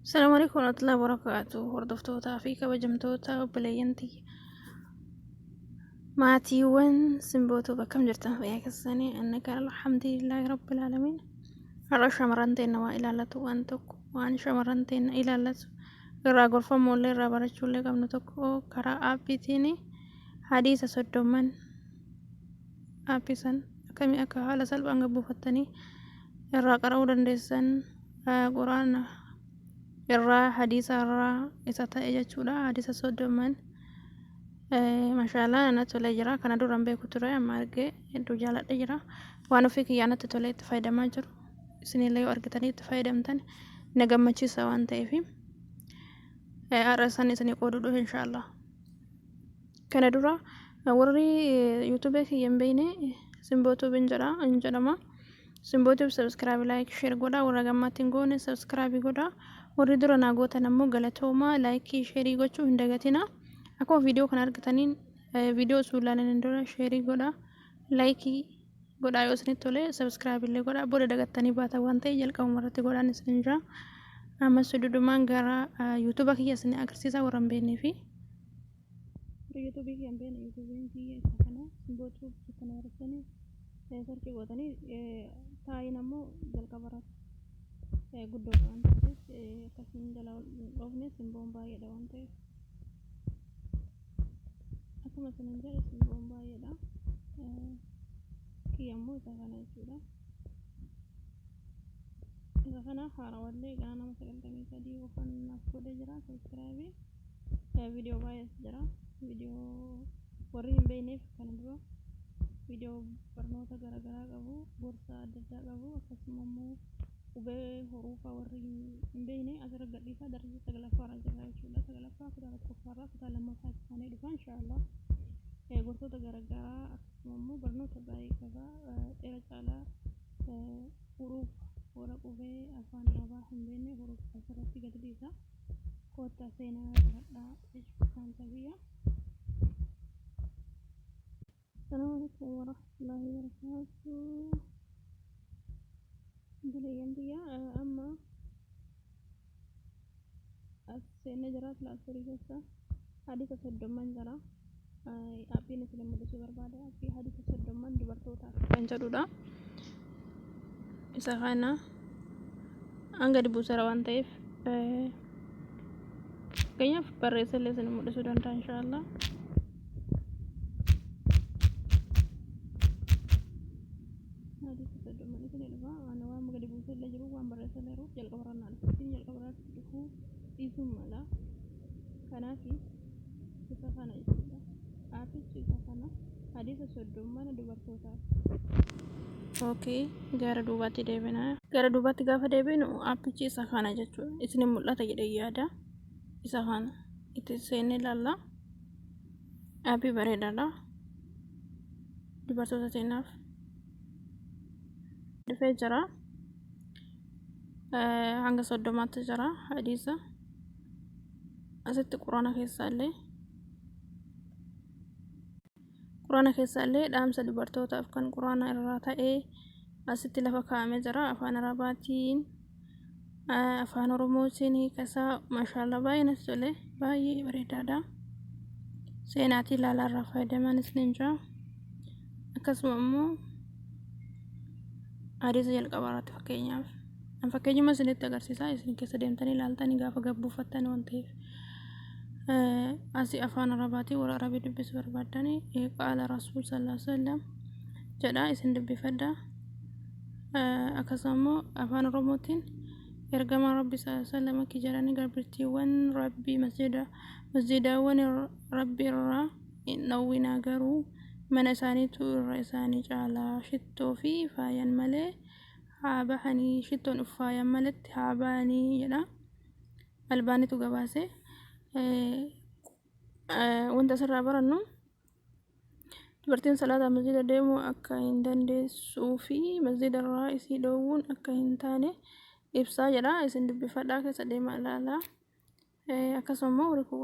السلام عليكم ورحمة الله وبركاته. hordoftoota fi kabajamtoota obboleeyyantii maatiiwwan simbootuu bakkam jirtan fayyaa keessanii annaka alhamdulillahi rabbil aalamiin. Har'a shamarran teenya waa ilaallatu waan tokko waan shamarran teenya ilaallatu irraa gorfamuullee irraa barachuullee qabnu tokko karaa aappiitiin hadiisa soddomman aappisan akkamii akka haala salphaan gabbuufattanii irraa qara'uu dandeessan quraana irraa hadiisa irraa isa ta'e jechuudha. Hadiisa soddomman mashaallah ana tolee jira. Kana duraan beeku ture amma argee hedduu jaaladhe jira. Waan ofii kiyyaanatti tolee itti fayyadamaa jiru. Isinillee yoo argitanii itti fayyadamtan na gammachiisa waan ta'eef har'a isaan isinii qooduudhuuf inshaallah. Kana dura warri yuutuubee kiyya hin beekne simbootuu jedhama. Simbootuuf subscribe, like, share godhaa. Warra gammaatti hin goone subscribe godhaa. Warri dura naa gootan ammoo galatoomaa, like, share gochuu hin dagatinaa. Akkuma viidiyoo kana argitaniin viidiyoo osoo ilaalanii hin dura share godhaa, like godhaa yoo isinitti tole subscribe illee godhaa. Booda dagattanii baatan waan ta'eef jalqabuma irratti godhaan isin jira. Ammas dudumaan gara yuutuuba kiyya isin agarsiisa warra hin beeknee fi yuutuubii kiyya hin beekne yuutuubiin kiyya isa kana simbootuu kana barreessanii sarchi gootanii taayin ammoo jalqaba irratti guddoo waan ta'eef akkasiin jala dhoofne simboon baay'eedha waan ta'eef akkuma isin jedhe simboon baay'eedha. Kiyya ammoo isa kana jechuudha. Isa kana haarawallee gara nama 93 qofaan naaf godhee jira. Subscribe viidiyoo baay'ees jira. Viidiyoo warri hin beekneef kana dura viidiyoo barnoota garaagaraa qabu, gorsa adda addaa qabu, akkasuma immoo qubee huruufaa warri hin beekne asirra gadhiisaa darbii sagalaffaa irra jira jechuudha. Sagalaffaa kutaa tokkoffaa irraa kutaa lammaffaa isaanii dhufa inshaallah. Gorsoota garaagaraa akkasuma immoo barnoota baay'ee qaba. Dheera caalaa huruuf warra qubee afaan arabaa hin beekne huruuf asirratti gadi dhiisa. Koottaa seenaa fudhadhaa jechuudha kan ta'eef. السلام عليكم ورحمة الله وبركاته. بليندية أما السنة جرات لا أسوري كيسا حديث سدومان جرا أبي نسلم مدرسة بربادة أبي حديث سدومان دبرتوتا بنجرودا إذا كنا أنقد بوسر وان تيف كيف بريسة لسنا مدرسة دانتا إن شاء الله. Isumala kanafi isa kana jechuudha. Aapichi isa kana hadiisa soddomman dubartootaaf. Okay, gara duubaatti deebinaa. Gara duubaatti gaafa deebinu aapichi isa kana jechuudha. Isin mul'ata jedhee yaada. Isa kana itti seenne ilaalla. Aappii bareedaadha. Dubartoota seenaaf dhufee jira. Hanga soddomaatti jira hadiisa. Asitti quraana keessaallee dhaamsa dubartootaaf kan quraana irraa ta'ee asitti lafa kaa'amee jira. Afaan arabaatiin afaan oromootiin hiikasaa mashaallah baay'ee natti tole, baay'ee bareedaadha. Seenaatii ilaalaa irraa fayyadamanis ni jira. Akkasuma immoo hadiisa jalqabaa irratti fakkeenyaaf fakkeenyuma isinitti agarsiisaa isin keessa deemtanii ilaaltanii gaafa gabbuufattan waan ta'eef asii afaan arabaatii warra arabii dubbisuu barbaadanii qaala rasuul sallallahu alaihi wasallam jedha isin dubbifadha. Akkasuma immoo afaan oromootiin ergamaa rabbi sallallahu alaihi wasallam akka jedhanii garbittiiwwan rabbii masjidaawwan rabbi irraa dhowwinaa garuu mana isaaniitu irra isaanii caalaa shittoo fi faayan malee haa bahanii shittoon uffaayan maletti haa bahanii jedha. Albaanitu gabaase. Wanta asirraa barannu dubartiin salaataa masjida deemuu akka hin dandeessuu fi masjida irraa isii dhoowwuun akka hin taane ibsaa jedha. Isin dubbifadhaa keessa deemaa ilaalaa. Akkasuma immoo warri kun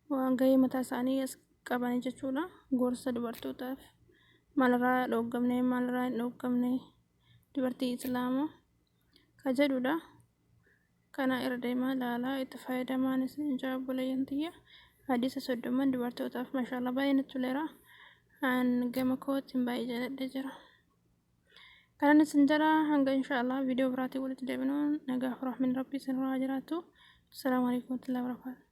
waan gahee mataa isaanii as qabanii jechuudha. Gorsa dubartootaaf maalirraa dhooggamne maalirraa hin dhooggamne dubartii islaamaa ka jedhudha. kana irra deemaa laalaa itti fayyadamaan isin jaabulayyan tiyya hadiisa soddoman dubartootaaf mashallah baay'ee natti toleera an gama kootiin baay'ee jaaladhee jira kanan isin jala hanga inshallah viidiyoo biraatii walitti deebinuun nagaaf rahmin rabbii isin irraa jiraattu. Assalamu alaikum warahmatullahi wabarakatuh.